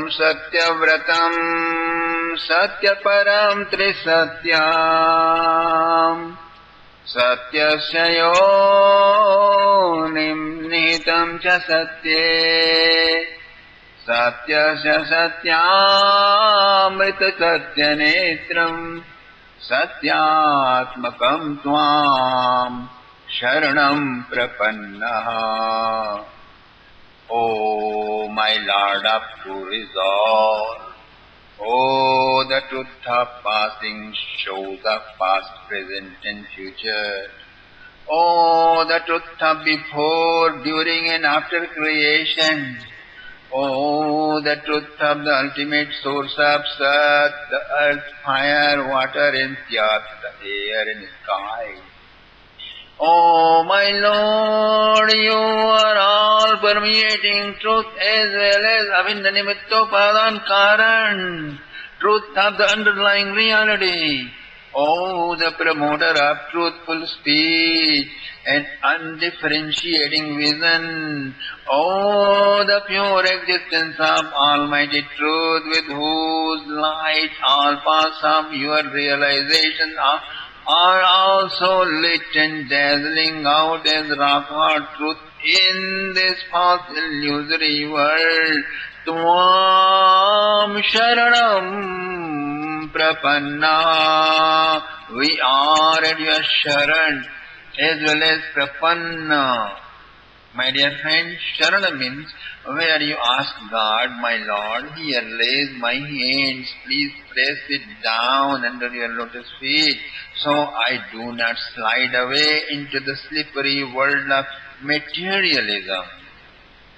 Satyavratam Satyaparam Trisatyam Satyasya yonim nihitam cha satye Satyasya satyamrita satyanetram Satyatmakam tvam sharanam prapannaha. O my Lord of true resolve, O the truth of passing shows of past, present and future. O the truth of before, during and after creation. O the truth of the ultimate source of Sat, the earth, fire, water and Tyat, the air and sky. O my Lord, you are all permeating truth as well as Avindanimittopadan Karan, truth of the underlying reality. O the promoter of truthful speech and undifferentiating vision. O the pure existence of Almighty Truth, with whose light all paths of your realization are also lit and dazzling out as rock-hard truth in this false illusory world. Tvam Sharanam Prapanna. We are at your Sharan as well as Prapanna. My dear friend, Sharana means where you ask God, my Lord, here lays my hands, please press it down under your lotus feet, so I do not slide away into the slippery world of materialism,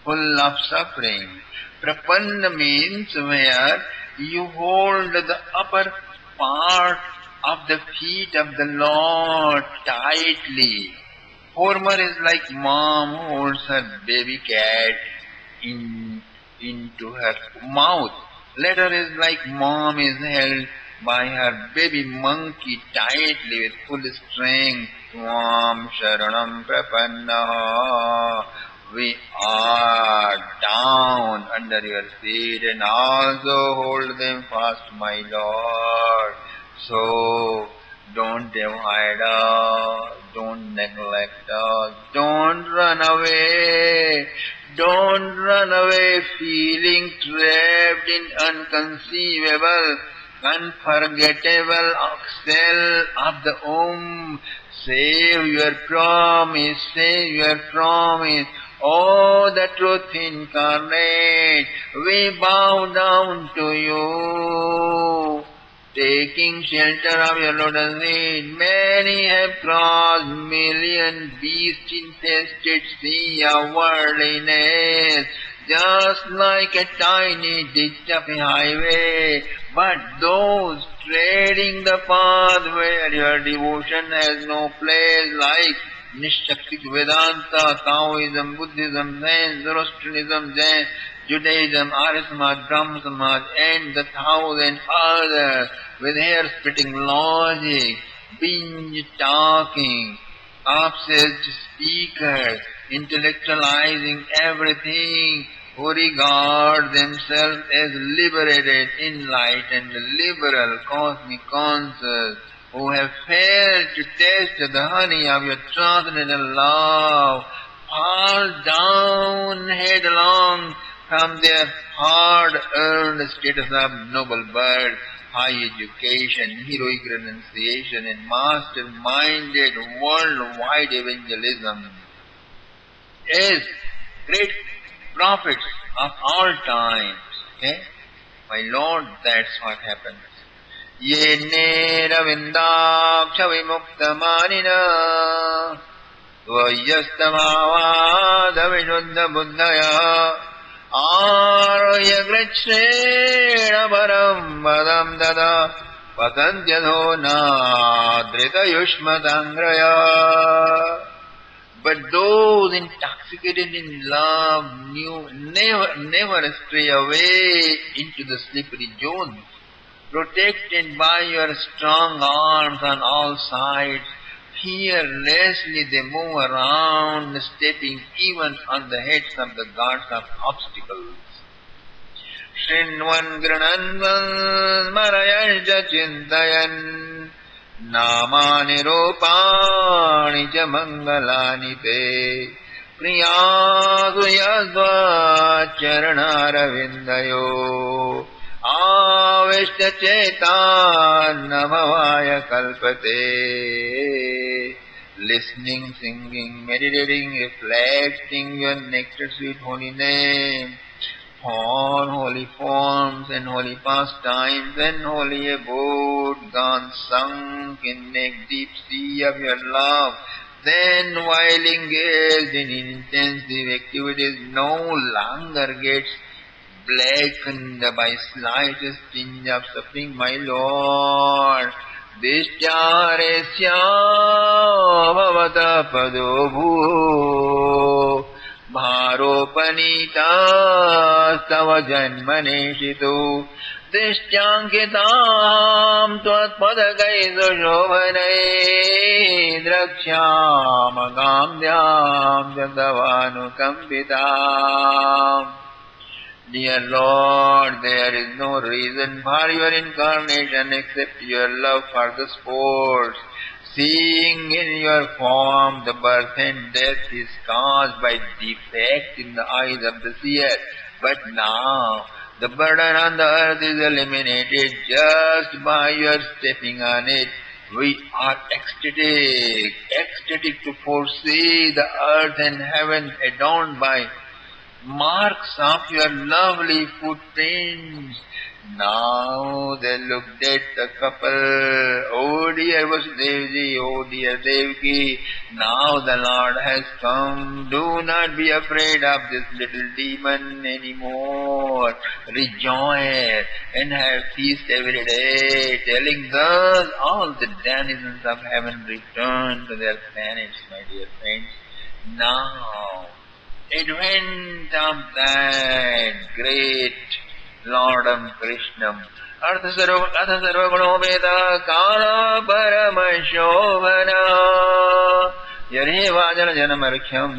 full of suffering. Prapanna means where you hold the upper part of the feet of the Lord tightly. Former is like mom holds her baby cat into her mouth. Latter is like mom is held by her baby monkey tightly with full strength. Tvam Sharanam Prapanna. We are down under your feet and also hold them fast, my Lord. So don't divide us, don't neglect us, don't run away. Don't run away feeling trapped in unconceivable, unforgettable cell of the Save your promise, save your promise. Oh, the truth incarnate, we bow down to you. Taking shelter of your lotus feet, many have crossed million beast-infested sea of worldliness, just like a tiny ditch of a highway. But those treading the path where your devotion has no place, like Nishaktik Vedanta, Taoism, Buddhism, Zen, Zoroastrianism, Jain, Judaism, Arya Samaj, Brahma Samaj, and the thousand others with hair-splitting logic, binge-talking, obsessed speakers, intellectualizing everything, who regard themselves as liberated, enlightened, liberal, cosmic conscious, who have failed to taste the honey of your transcendental love, fall down headlong from their hard-earned status of noble birth, high education, heroic renunciation, and master-minded worldwide evangelism. As great prophets of all times, okay? My Lord, that's what happens. Yene ravindaksha vimuktamanina Vayastamavada vishuddha buddhaya Arya gritsena param vadam dada Patantyadho nadrita yushmadangraya. But those intoxicated in love never stray away into the slippery zone. Protected by your strong arms on all sides, fearlessly they move around, stepping even on the heads of the gods of obstacles. Shrinvan Grananvan Marayancha Chintayan Namani Rupani Cha Mangalani Te Priyasu Yadva Charanaravindayo Avishta Chetan Namavaya Kalpate. Listening, singing, meditating, reflecting your nectar sweet holy name, all holy forms and holy pastimes and holy abode gone sunk in the deep sea of your love. Then while engaged in intensive activities no longer gets blackened by slightest tinge of suffering, my Lord. Dishyaresya bhavata padobhu bharopanita stava janmaneshitu Dishyankitam tvatpadagai sushobhanai drakshamagamdhyam jandavanukampitam. Dear Lord, there is no reason for your incarnation except your love for the sports. Seeing in your form the birth and death is caused by defect in the eyes of the seer. But now, the burden on the earth is eliminated just by your stepping on it. We are ecstatic to foresee the earth and heaven adorned by marks of your lovely footprints. Now they looked at the couple. Oh dear Vasudevji, oh dear Devaki, now the Lord has come. Do not be afraid of this little demon anymore. Rejoice and have feast every day, telling thus all the denizens of heaven return to their planets, my dear friends. Now, advent of that great Lordam Krishnam. Artha sarvaguno veda kala paramashobhana yare vajana janamarkhyam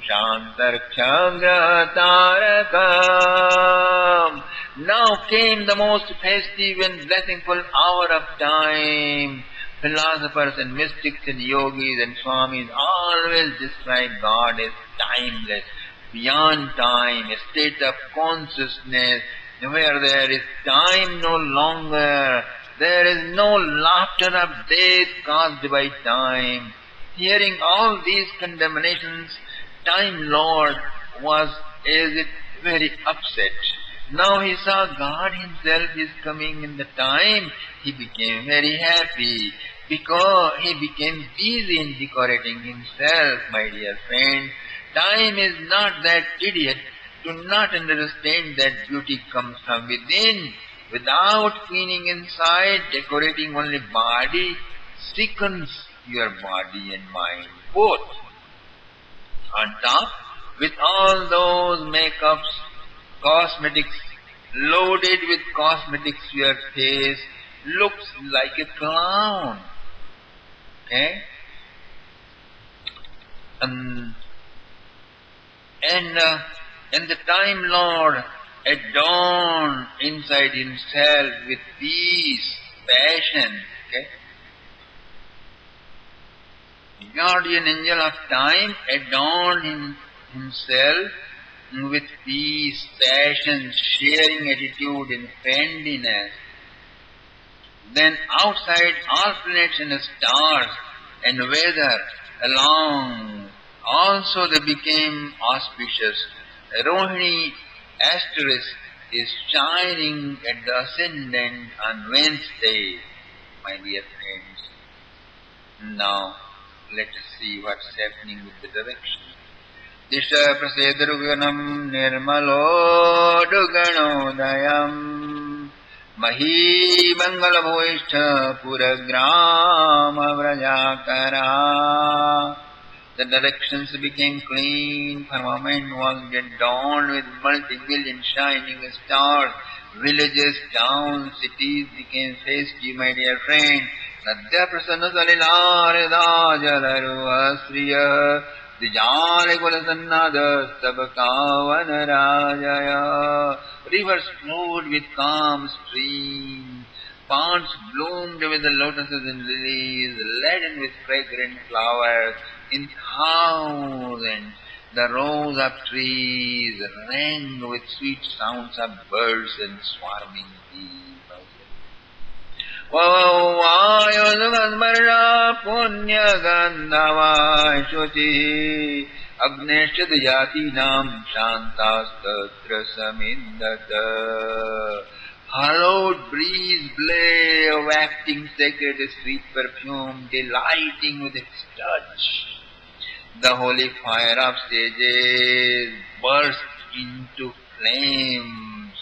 shantarkhyam gratarakam. Now came the most festive and blessingful hour of time. Philosophers and mystics and yogis and swamis always describe God as timeless, beyond time, a state of consciousness where there is time no longer, there is no laughter of death caused by time. Hearing all these condemnations, Time Lord was as if very upset. Now he saw God himself is coming in the time. He became very happy because he became busy in decorating himself, my dear friend. Time is not that idiot. Do not understand that beauty comes from within. Without cleaning inside, decorating only body sickens your body and mind both. On top, with all those makeups, cosmetics, loaded with cosmetics, your face looks like a clown. Okay? And the Time Lord adorned inside himself with peace, passion. Okay? The guardian angel of time adorned himself with peace, passion, sharing attitude and friendliness. Then outside all planets and stars and weather along also they became auspicious. Rohini asterisk is shining at the ascendant on Wednesday, my dear friends. Now, let us see what's happening with the direction. Disha prasedaruganam nirmalo duganodayam mahi mangalabhoishta puragrama vrajakara. The directions became clean, firmament was adorned with multi-million shining stars, villages, towns, cities became festive, my dear friend. Nadya prasanna salilar Rivers flowed with calm streams. Ponds bloomed with the lotuses and lilies, laden with fragrant flowers in thousands. The rows of trees rang with sweet sounds of birds and swarming bees. वायुसुगन्धर्षा पुण्यगन्धवाशुचिः अग्नेश्चिदयातीनां शान्तास्तत्र समिन्दत. Hallowed breeze blew, wafting sacred sweet perfume, delighting with its touch. The holy fire of sages burst into flames,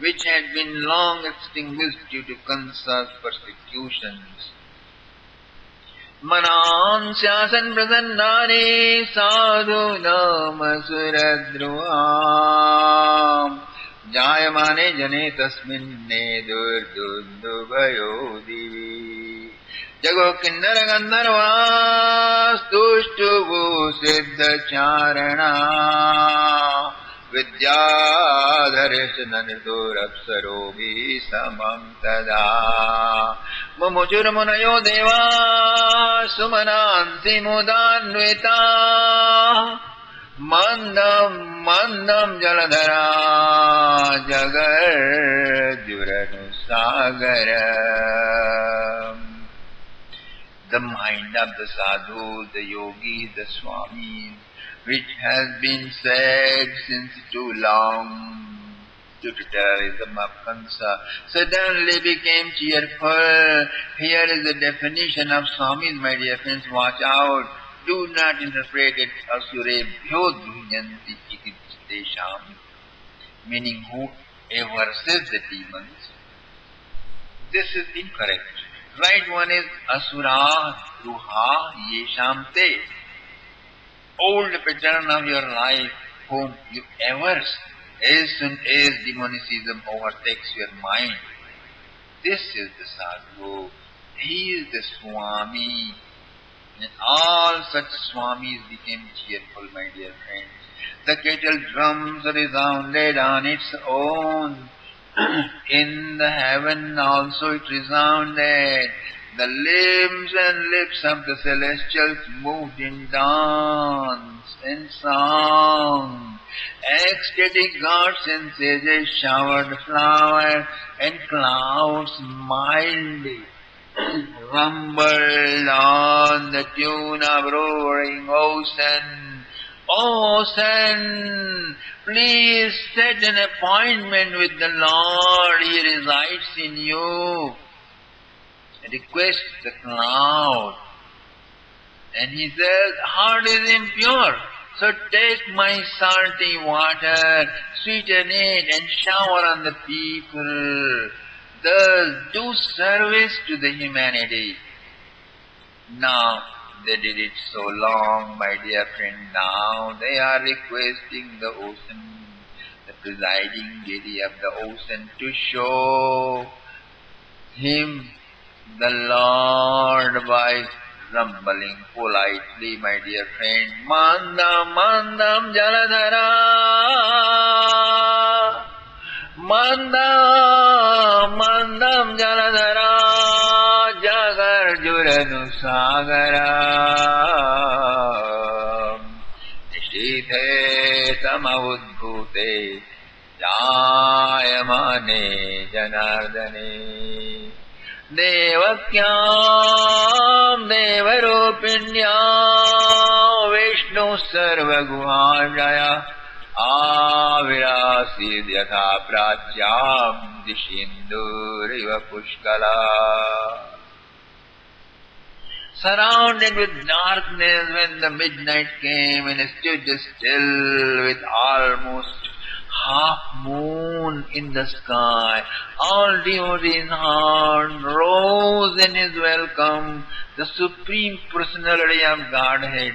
which had been long extinguished due to Kansa's persecutions. Manansyāsan prasannāni sadhunam suradruvam jayamane jane tasminne durdundubhayo divi jago kinnara gandharvas tushtuvu siddhacharana विद्याधरेशननिर्दोरप्सरोभि समं तदा मुमुचुर्मुनयो देवा सुमनांसि मुदान्विता मन्दं मन्दं जलधरा जगर्जुरनुसागर. The mind of the sadhu, the yogi, the swami, which has been sad since too long due to terrorism of Kansa, suddenly became cheerful. Here is the definition of Swamis, my dear friends. Watch out. Do not interpret it asurebhyo dhunyanti ikitesham, meaning whoever says the demons. This is incorrect. Right one is asura druha yesham te. Old pattern of your life, whom you averse as soon as demonicism overtakes your mind. This is the sadhu. He is the swami. And all such swamis became cheerful, my dear friends. The kettle drums resounded on its own. In the heaven also it resounded. The limbs and lips of the celestials moved in dance and song. Ecstatic gods and sages showered flowers, and clouds mildly rumbled on the tune of roaring ocean. Ocean, please set an appointment with the Lord. He resides in you. Request the cloud. And he says, heart is impure, so take my salty water, sweeten it and shower on the people. Thus do service to the humanity. Now, they did it so long, my dear friend. Now they are requesting the ocean, the presiding deity of the ocean, to show him the Lord by rumbling politely, my dear friend. Mandam mandam jaladhara, mandam mandam jaladhara, jagarjuranu sagara, nishithe samavudbhute, jayamane janardane. Devakyam Devarupinyam Vishnu Sarvaguhajaya Avirasid Yatha Pratyam Dishinduriva Pushkala. Surrounded with darkness when the midnight came and stood still with almost half moon in the sky, all devotees' heart rose in his welcome, the Supreme Personality of Godhead.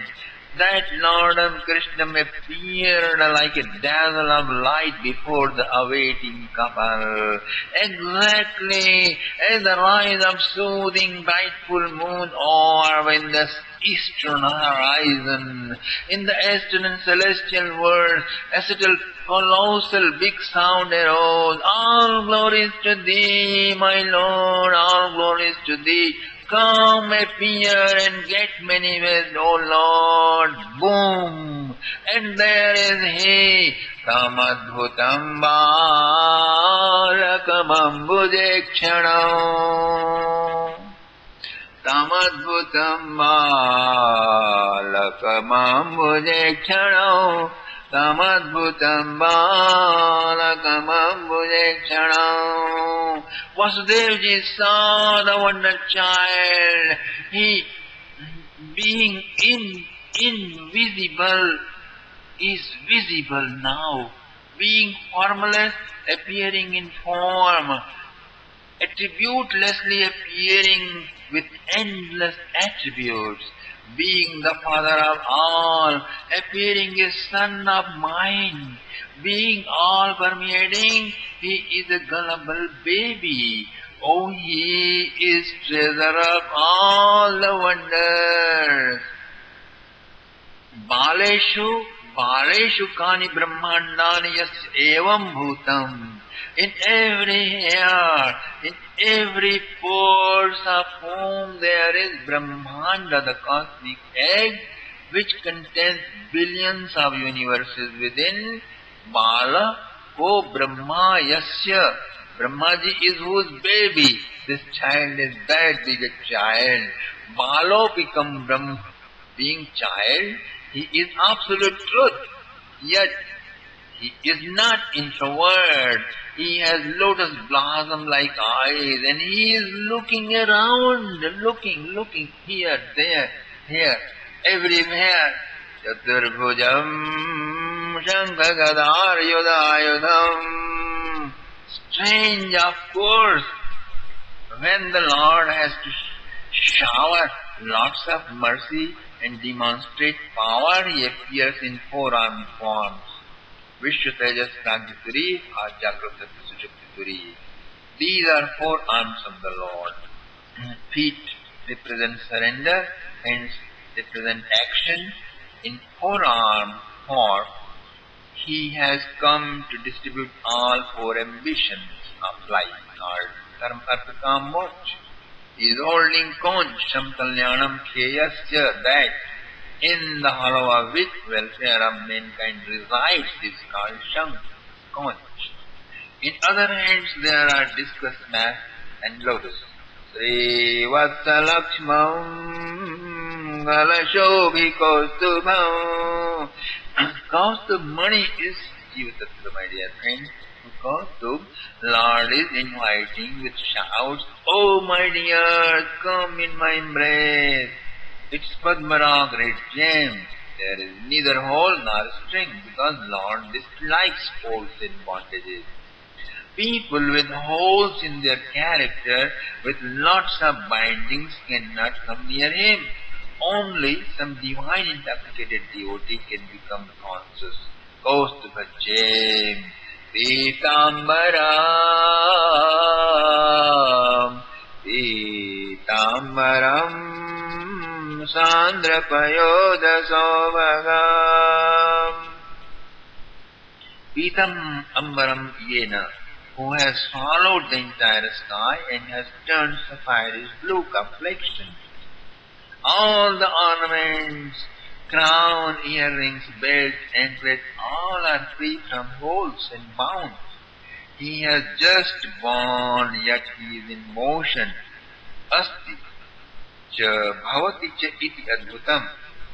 That Lord of Krsna appeared like a dazzle of light before the awaiting couple, exactly as the rise of soothing bright full moon, or when the eastern horizon. In the eastern and celestial world, a subtle, colossal, big sound arose. All glories to thee, my Lord, all glories to thee. Come, appear and get manifest, O Lord. Boom! And there is he, Tamadbhutam Balakamambujekshana. Tamadbhutam Balakamambujekshana. Tamadbhutam Balakamambujekshana. Vasudevji saw the wonder child. He, being invisible, is visible now. Being formless, appearing in form. Attributelessly appearing with endless attributes. Being the Father of all, appearing a Son of mine. Being all-permeating, he is a gullible baby. Oh, he is treasure of all the wonders. Baleshu kani brahmandani yas evam bhutam. In every hair, in every pores of whom there is Brahmanda, the cosmic egg, which contains billions of universes within. Bala ko Brahma yasya. Brahmaji is whose baby. This child is that big a child. Balo become Brahma. Being child, he is absolute truth. Yet he is not introvert. He has lotus blossom like eyes, and he is looking around, looking here, there, here, everywhere. Chaturbhujam Shankhagadar Yudayudham. Strange, of course, when the Lord has to shower lots of mercy and demonstrate power, he appears in four-armed forms. Vishwa Tejas Prajituri or Jagrata Sushuptituri. These are four arms of the Lord. Feet represent surrender, hands represent action. In four-armed form, he has come to distribute all four ambitions of life, called Karma Artha Kam Moksha. He is holding conch, Samkalyanam Kheyasya, that in the hollow of which welfare of mankind resides is called Shank, conch. In other hands there are discus, mat and lotus. Sri Vatsalakshmam Galashobhi Kaustubham. Kaustubh money is Jivatattva, my dear friends. Kaustubh, Lord is inviting with shouts, "Oh my dear, come in my embrace." It's Padmara, great gem. There is neither hole nor string, because Lord dislikes holes in bondages. People with holes in their character, with lots of bindings, cannot come near him. Only some divine intoxicated devotee can become conscious. Kaustubha gem, Pitambaram, Pitambaram, Sandrapayoda Sovagam. Pitam Ambaram Yena, who has swallowed the entire sky and has turned sapphire blue complexion. All the ornaments, crown, earrings, belt, anklet, all are free from holes and bounds. He has just born, yet he is in motion. Asti cha bhavati cha iti adbhutam.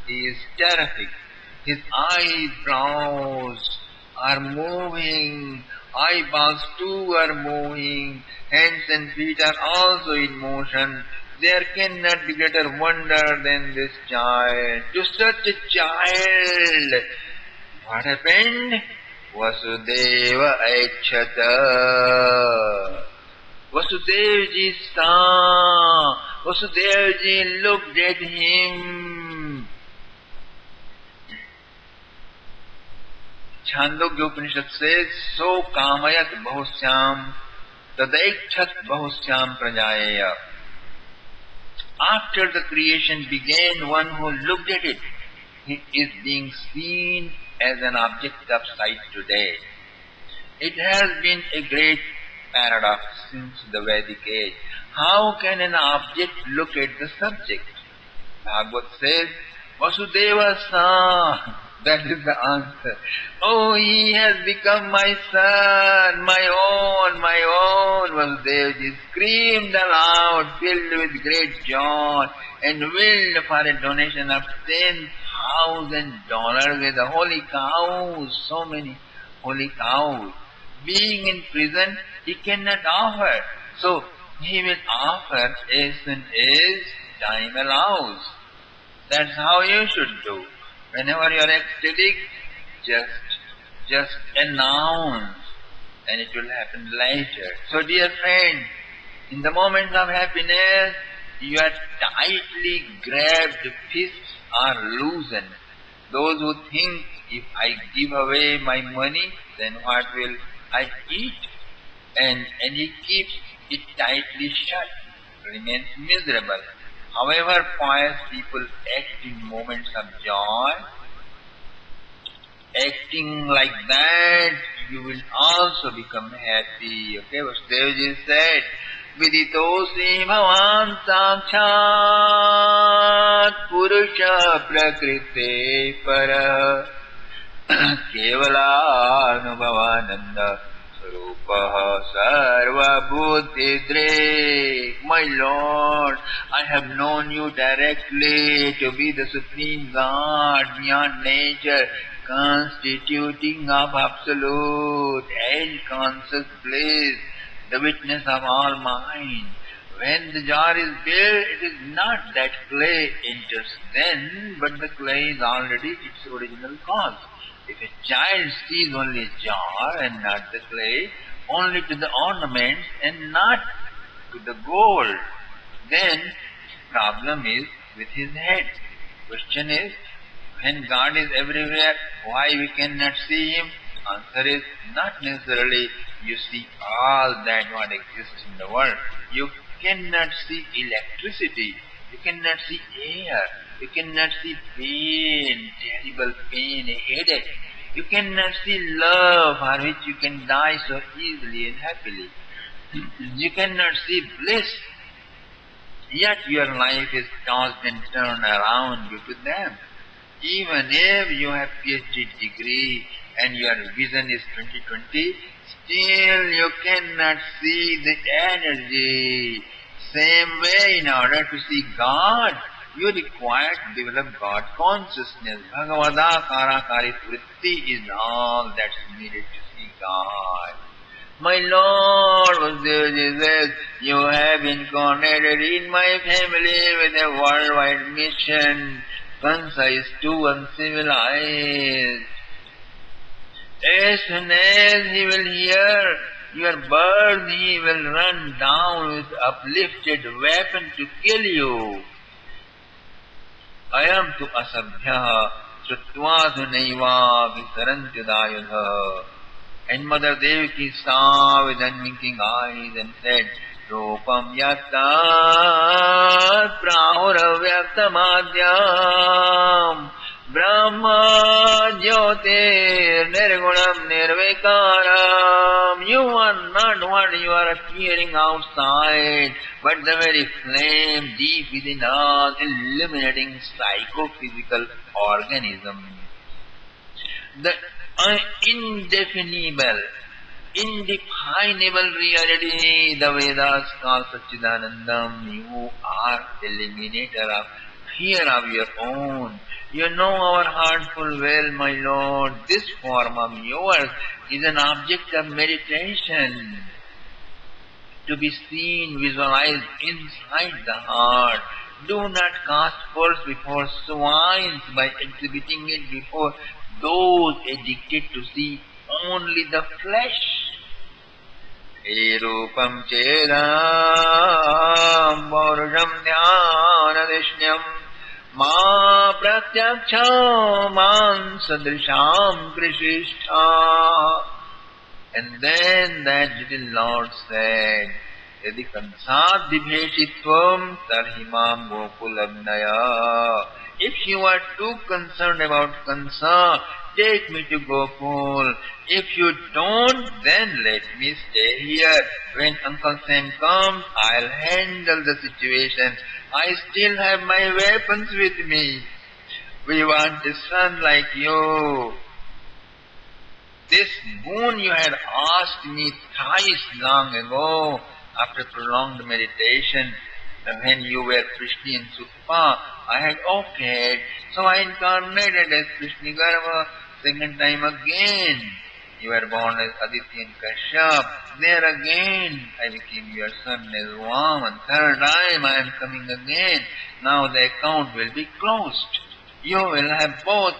He is terrific. His eyebrows are moving, eyeballs too are moving, hands and feet are also in motion. There cannot be greater wonder than this child. To such a child, what happened? Vasudeva Aichata. Vasudevji saw. Vasudevji looked at him. Chandogya Upanishad says, "So kamayat bahusyam tadaikchat bahusyam prajaya." After the creation began, one who looked at it, he is being seen as an object of sight today. It has been a great paradox since the Vedic age. How can an object look at the subject? Bhagavad says, Vasudeva son. That is the answer. Oh, he has become my son, my own, my own. Vasudeva screamed aloud, filled with great joy, and willed for a donation of $10,000 with the holy cows, so many holy cows. Being in prison, he cannot offer. So, he will offer as soon as time allows. That's how you should do. Whenever you are ecstatic, just announce, and it will happen later. So, dear friend, in the moments of happiness, your tightly grabbed fists are loosened. Those who think, if I give away my money, then what will I eat? And he keeps it tightly shut, remains miserable. However, pious people act in moments of joy. Acting like that, you will also become happy. Okay, Vasudevji said, Viditosi bhavan sakshat purusha prakrite para kevala anubhavananda Rupaha Sarva Buddhidre. My Lord, I have known you directly to be the Supreme God beyond nature, constituting of absolute and conscious bliss, the witness of all mind. When the jar is built, it is not that clay enters then, but the clay is already its original cause. If a child sees only a jar and not the clay, only to the ornaments and not to the gold, then problem is with his head. Question is, when God is everywhere, why we cannot see Him? Answer is, not necessarily you see all that what exists in the world. You cannot see electricity. You cannot see air. You cannot see pain, terrible pain, a headache. You cannot see love for which you can die so easily and happily. You cannot see bliss. Yet your life is tossed and turned around due to them. Even if you have PhD degree and your vision is 2020, still you cannot see the energy. Same way, in order to see God, you require to develop God consciousness. Bhagavadakara vritti is all that's needed to see God. My Lord, Vasudeva says, you have incarnated in my family with a worldwide mission. Kansa is too uncivilized. As soon as he will hear your birth, he will run down with uplifted weapon to kill you. Ayam tu asabhyaha shrutva naiva visarantyudayudha. And Mother Devaki saw with unwinking eyes and said, Rupam yatta prahuravyaktamadhyam Brahma jyotir nirgunam nirvikaram. You are not what you are appearing outside, but the very flame deep within us, illuminating psychophysical organism. The indefinable, indefinable reality, the Vedas call Satchidanandam. You are the eliminator of fear of your own. You know our heart full well, my Lord. This form of yours is an object of meditation, to be seen, visualized inside the heart. Do not cast pearls before swines by exhibiting it before those addicted to see only the flesh. Erupam chedam vaurjam dhyanadishyam ma pratyaksha man sadrisham krishishtha. And then that little Lord said, यदि कंसाद विभेषित्वम tarhimam gokulamnaya. If you are too concerned about Kansa, take me to Gokul. If you don't, then let me stay here. When Uncle Sam comes, I'll handle the situation. I still have my weapons with me. We want a son like you. This boon you had asked me thrice long ago after prolonged meditation. When you were Krishna and Sukpa, I had okayed, so I incarnated as Krishna Garva second time again. You were born as Aditya and Kashyap. There again I became your son as Vaman. Third time I am coming again. Now the account will be closed. You will have both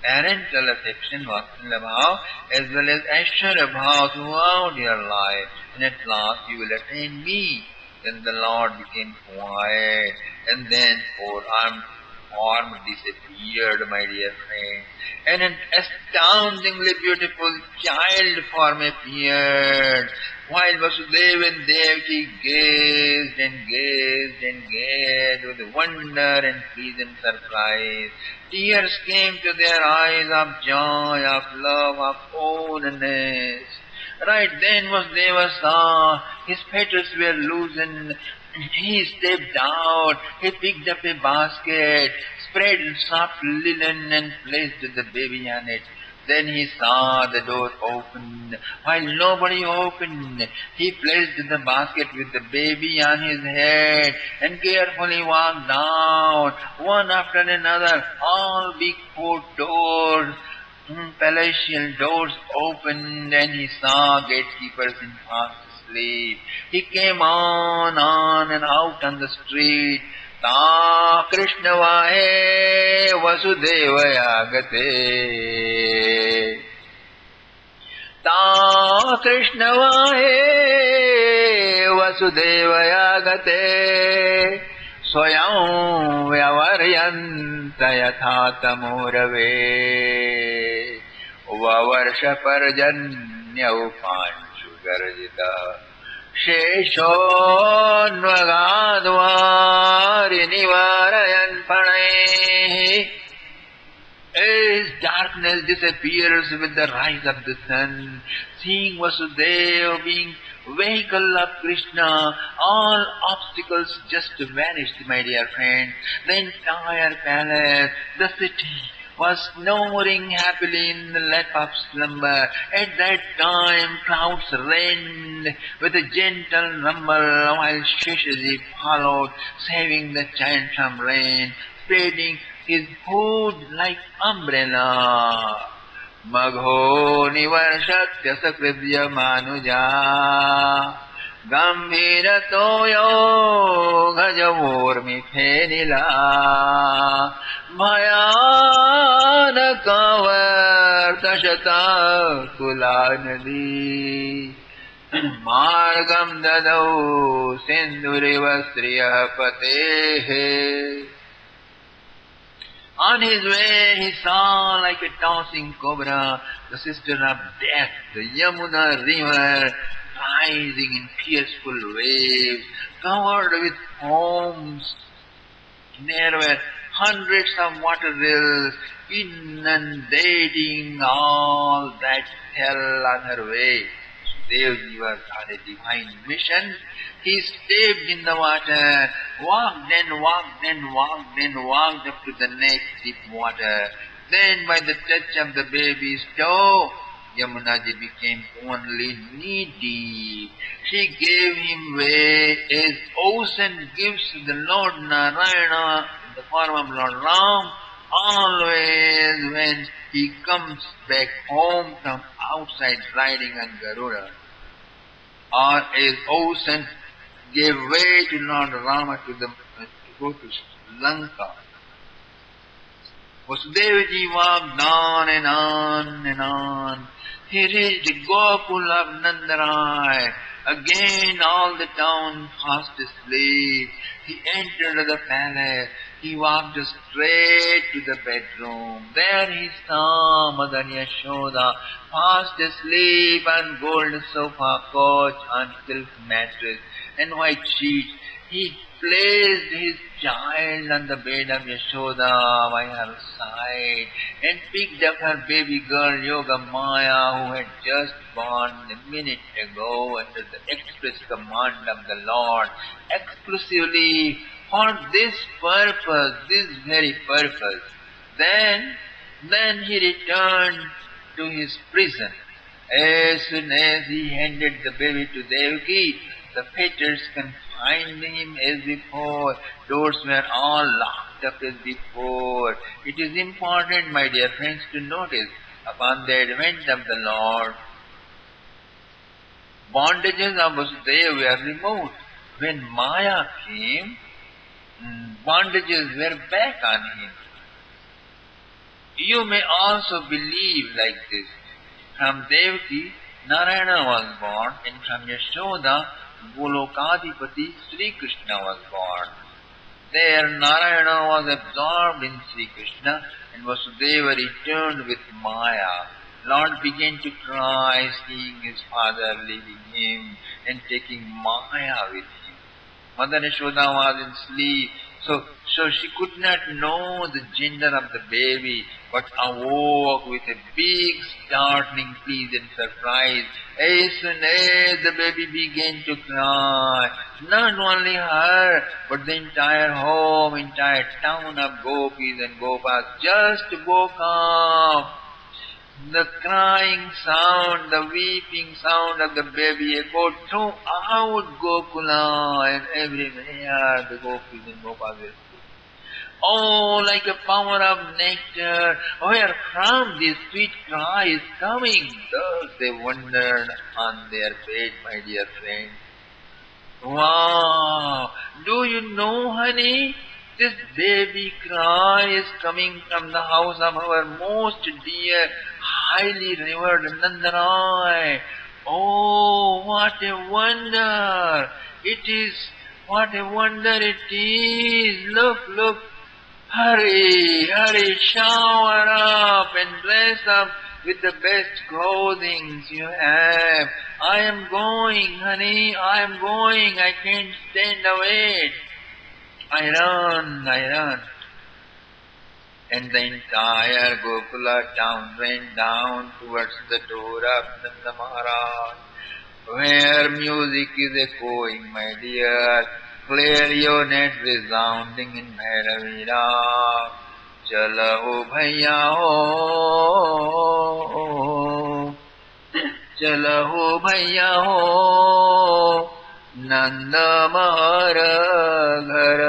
parental affection, Vatsalya Bhav, as well as Aishwarya Bhav throughout your life. And at last you will attain me. Then the Lord became quiet, and then four-armed form disappeared, my dear friend. And an astoundingly beautiful child form appeared, while Vasudeva and Devaki gazed and gazed and gazed with wonder and pleasant surprise. Tears came to their eyes of joy, of love, of fondness. Right then Vasudeva saw his fetters were loosened. He stepped out. He picked up a basket, spread soft linen and placed the baby on it. Then he saw the door open. While nobody opened, he placed the basket with the baby on his head and carefully walked out, one after another, all big four doors. Palatial doors opened and he saw gatekeepers in fast sleep. He came on and out on the street. Ta Krishna vahe Vasudevaya gate. Ta Krishna vahe Vasudevaya gate. Swayam vyavarayanta yatha tamurave. Vavarsha parjanyau panchu garjita. Sheshonvagadvari nivarayan panai. As darkness disappears with the rise of the sun, seeing Vasudeva being vehicle of Krishna, all obstacles just vanished, my dear friend. The entire palace, the city, was snoring happily in the lap of slumber. At that time clouds rained with a gentle rumble, while Sheshaji followed, saving the child from rain, spreading his hood like umbrella. Magho nivarshatya sakridya manuja. Gambhira toyo gajamurmi phenila. Bhayanakavartashata kulanadi. Margam dadau sindhuriva striya patehe. On his way, he saw like a tossing cobra, the sister of death, the Yamuna river, rising in fearful waves, covered with foams. There were hundreds of water rills inundating all that fell on her way. Devji was on a divine mission. He stepped in the water, walked and walked and walked and walked up to the neck deep water. Then by the touch of the baby's toe, Yamunaji became only knee-deep. She gave him way as ocean gives the Lord Narayana in the form of Lord Ram, always when he comes back home from outside riding on Garuda. Or as ocean gave way to Lord Rama to go to Lanka. Vasudevaji walked on and on and on. He reached Gokul of Nandarai. Again all the town fast asleep. He entered the palace. He walked straight to the bedroom. There he saw Mother Yashoda fast asleep on gold sofa couch, on silk mattress and white sheets. He placed his child on the bed of Yashoda by her side and picked up her baby girl Yoga Maya, who had just born a minute ago under the express command of the Lord, exclusively for this purpose, this very purpose. Then he returned to his prison. As soon as he handed the baby to Devaki, the fetters confined him as before. Doors were all locked up as before. It is important, my dear friends, to notice upon the advent of the Lord, bondages of Vasudeva were removed. When Maya came, bondages were back on him. You may also believe like this. From Devaki, Narayana was born, and from Yashoda, Golokadipati Sri Krishna was born. There Narayana was absorbed in Sri Krishna, and Vasudeva returned with Maya. Lord began to cry, seeing his father leaving him and taking Maya with him. Mother Yashoda was in sleep, so she could not know the gender of the baby, but awoke with a big, startling, pleasant surprise as soon as the baby began to cry. Not only her, but the entire home, entire town of gopis and gopas just woke up. The crying sound, the weeping sound of the baby echoed throughout Gokula, and everywhere the gopis and gopas were. Oh, like a power of nectar, where from this sweet cry is coming? Thus they wondered on their bed, my dear friend. Wow! Do you know, honey? This baby cry is coming from the house of our most dear, highly revered Nandarai. Oh, what a wonder! It is, what a wonder it is! Look, look! Hurry, hurry, shower up and dress up with the best clothing you have. I am going, honey, I am going. I can't stand away. I run. And the entire Gokula town ran down towards the door of Nanda Maharaj, where music is echoing, my dear, clarionet resounding in Bhairavira. Chalo bhaiya ho, chalo bhaiya ho, Nanda Maharaj ghar,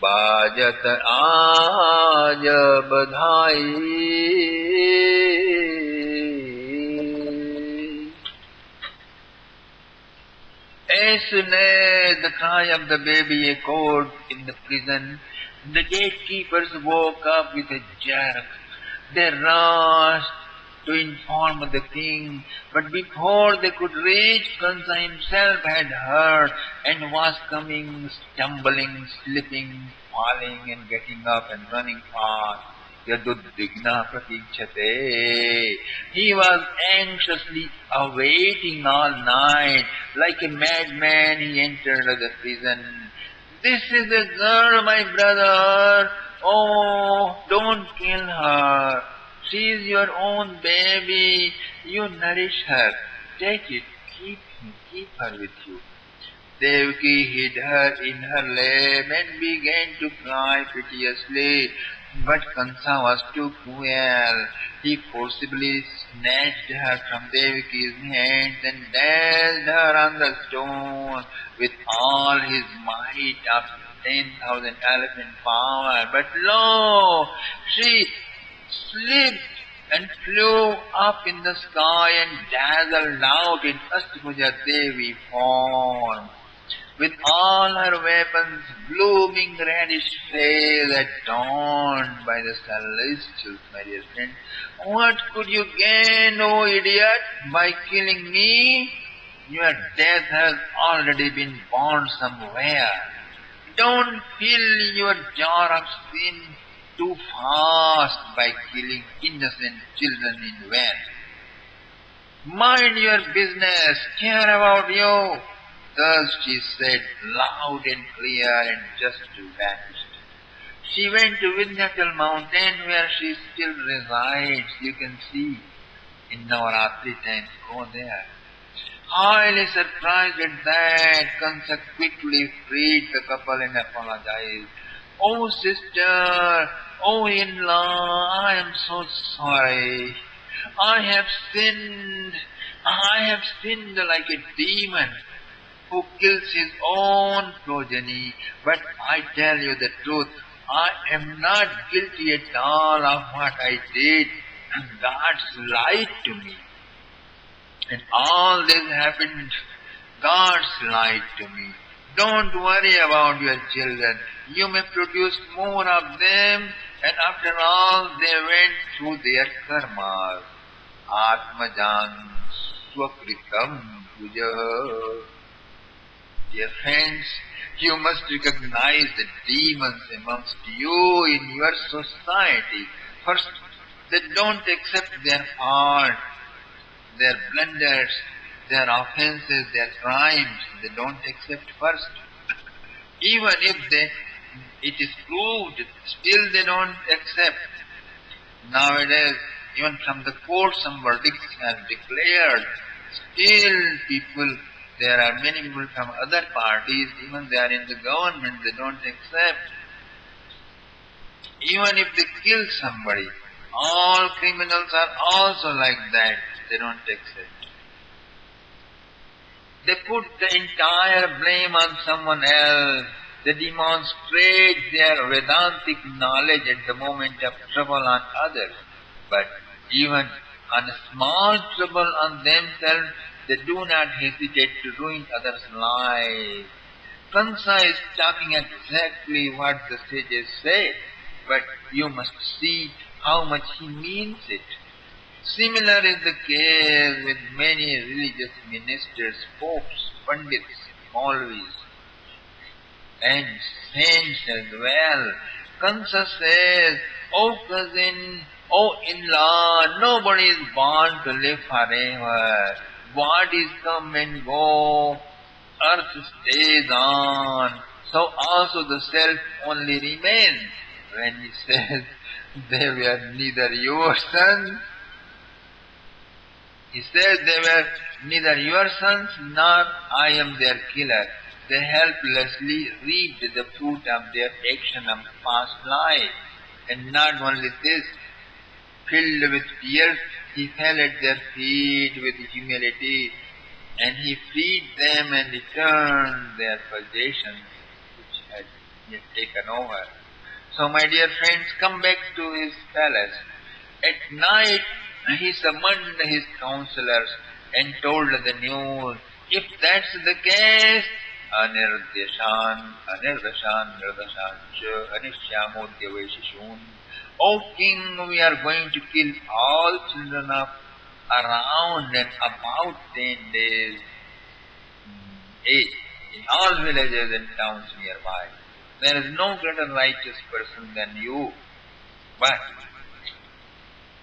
बाजत आज बधाई. As soon as the cry of the baby echoed in the prison, the gatekeepers woke up with a jerk. They rushed to inform the king, but before they could reach, Kansa himself had heard and was coming, stumbling, slipping, falling and getting up and running fast. Yaduddhigna pratikshate. He was anxiously awaiting all night. Like a madman, he entered the prison. This is a girl, my brother. Oh, don't kill her. She is your own baby. You nourish her. Take it. Keep her with you. Devaki hid her in her lap and began to cry piteously. But Kansa was too cruel. He forcibly snatched her from Devaki's hands and dashed her on the stone with all his might of 10,000 elephant power. But lo, she slipped and flew up in the sky and dazzled out in Astapurja Devi form. With all her weapons, blooming reddish face adorned by the celestials, my dear friend. What could you gain, O idiot, by killing me? Your death has already been born somewhere. Don't fill your jar of sin too fast by killing innocent children in vain. Mind your business, care about you. Thus she said loud and clear and just vanished. She went to Vindhyachal mountain where she still resides. You can see in Navaratri time. Go there. Highly surprised at that, Kansa quickly freed the couple and apologized. Oh sister, oh in-law, I am so sorry. I have sinned. I have sinned like a demon who kills his own progeny. But I tell you the truth, I am not guilty at all of what I did. And God's lied to me. And all this happened, God's lied to me. Don't worry about your children. You may produce more of them, and after all, they went through their karmas. Atmajan swakritam puja. Dear friends, you must recognize the demons amongst you in your society. First, they don't accept their fault, their blunders, their offenses, their crimes. They don't accept first. Even if it is proved, still they don't accept. Nowadays, even from the court some verdicts have declared, still people, there are many people from other parties, even they are in the government, they don't accept. Even if they kill somebody, all criminals are also like that, they don't accept. They put the entire blame on someone else. They demonstrate their Vedantic knowledge at the moment of trouble on others. But even on a small trouble on themselves, they do not hesitate to ruin others' lives. Kansa is talking exactly what the sages say, but you must see how much he means it. Similar is the case with many religious ministers, popes, pandits, maulvis, and saints as well. Kansa says, "Oh cousin, oh in-law, nobody is born to live forever. Bodies come and go, earth stays on, so also the self only remains." When he says, "They were neither your sons," he says, "They were neither your sons nor I am their killer. They helplessly reaped the fruit of their action of past life." And not only this, filled with tears, he fell at their feet with humility, and he freed them and returned their possessions which had yet taken over. So my dear friends, come back to his palace. At night he summoned his counselors and told the news. If that's the case, anirdashan, nirdashan, anishyamodhyaveshishun. O king, we are going to kill all children of around and about 10 days age in all villages and towns nearby. There is no greater righteous person than you. But,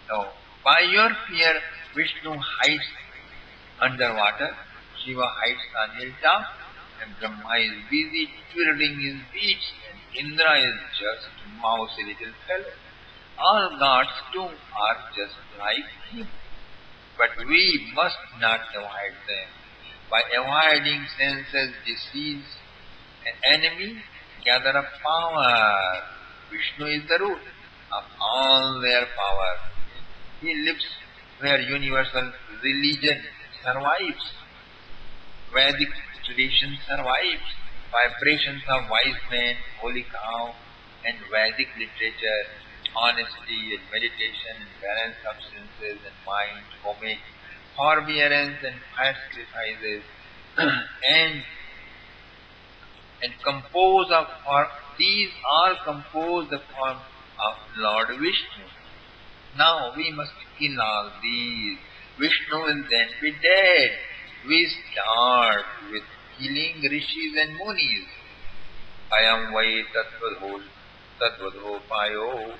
no, by your fear, Vishnu hides underwater, Shiva hides on hilltop, and Brahma is busy twirling his beads, and Indra is just mousy little fellow. All gods too are just like him. But we must not avoid them. By avoiding senses disease, an enemy, gather up power. Vishnu is the root of all their power. He lives where universal religion survives. Vedic tradition survives. Vibrations of wise men, holy cow, and Vedic literature, honesty and meditation and balance of senses and mind, homage, forbearance and sacrifices, and compose of, or these all compose the form of Lord Vishnu. Now we must kill all these. Vishnu will then be dead. We start with killing rishis and munis. Ayam vai tatvadhopayo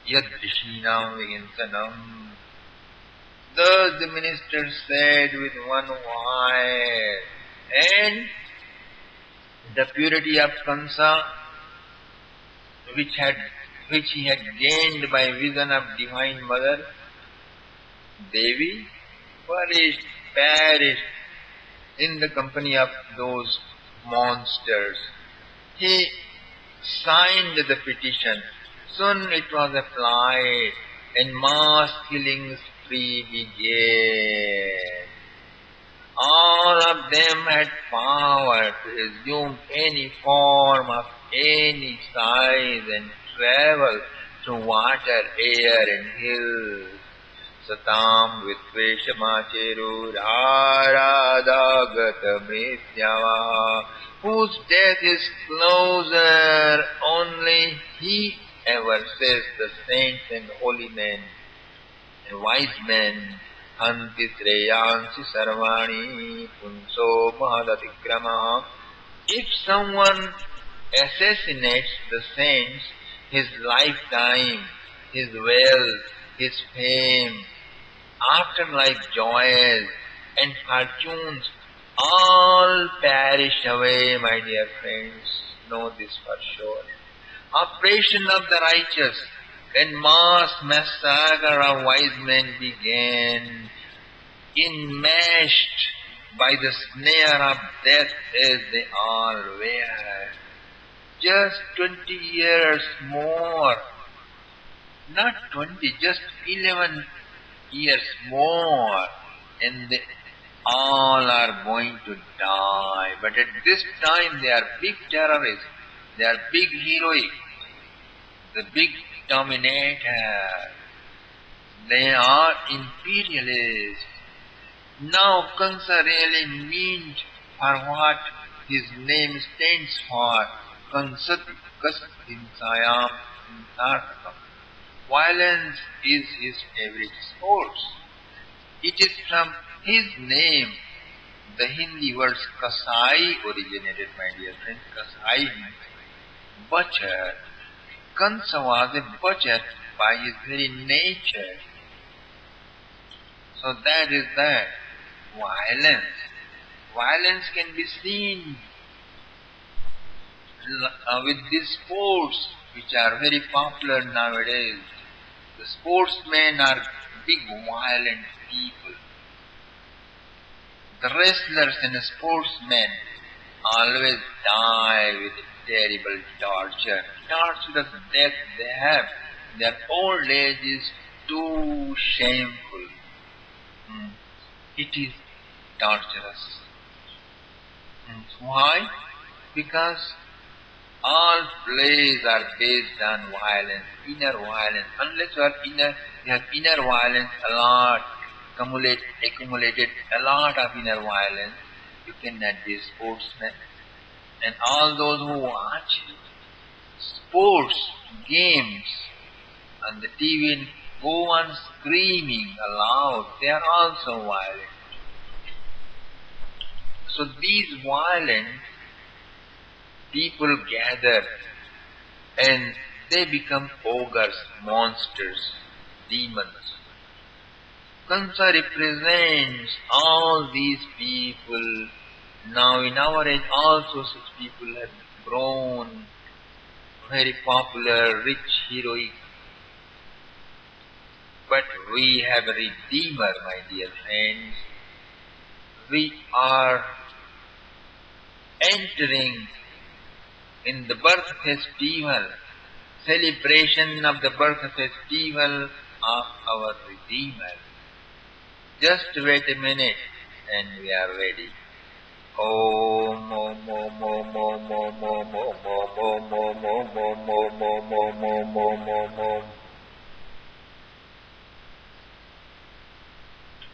yadrishinam viginsanam. Thus the minister said with one voice, and the purity of Kansa, which he had gained by vision of Divine Mother, Devi, perished in the company of those monsters. He signed the petition. Soon it was applied, and mass killing spree began. All of them had power to assume any form of any size and travel through water, air, and hills. Satam Vitveshamacheru Radhagatamrityava, whose death is closer, only he ever says, the saints and holy men and wise men. Hanti Sreyansi Sarvani Punso Mahadatikrama. If someone assassinates the saints, his lifetime, his wealth, his fame, afterlife joys and fortunes all perish away, my dear friends. Know this for sure. Oppression of the righteous and mass massacre of wise men began, enmeshed by the snare of death as they all were. Just 20 years more, not 20, just 11 years more, and they all are going to die. But at this time they are big terrorists, they are big heroic, the big dominator, they are imperialists. Now Kansa really means for what his name stands for, Kansati Kasdinsayam Nartakam. Violence is his favorite sport. It is from his name the Hindi words Kasai originated, my dear friends. Kasai means butcher. Kansa was a butcher by his very nature. So that is that. Violence. Violence can be seen with these sports which are very popular nowadays. The sportsmen are big violent people. The wrestlers and the sportsmen always die with terrible torture. Torturous death they have. Their old age is too shameful. It is torturous. Why? Because all plays are based on violence, inner violence. Unless you have inner violence a lot, accumulated a lot of inner violence, you cannot be a sportsman. And all those who watch sports, games on the TV and go on screaming aloud, they are also violent. So these violent people gather and they become ogres, monsters, demons. Kansa represents all these people. Now in our age also such people have grown very popular, rich, heroic. But we have a Redeemer, my dear friends. We are entering in the birth festival, celebration of the birth festival of our Redeemer. Just wait a minute and we are ready. Om Om Om Om Om Om Om Om Om Om Om Om Om Om Om Om Om Om Om.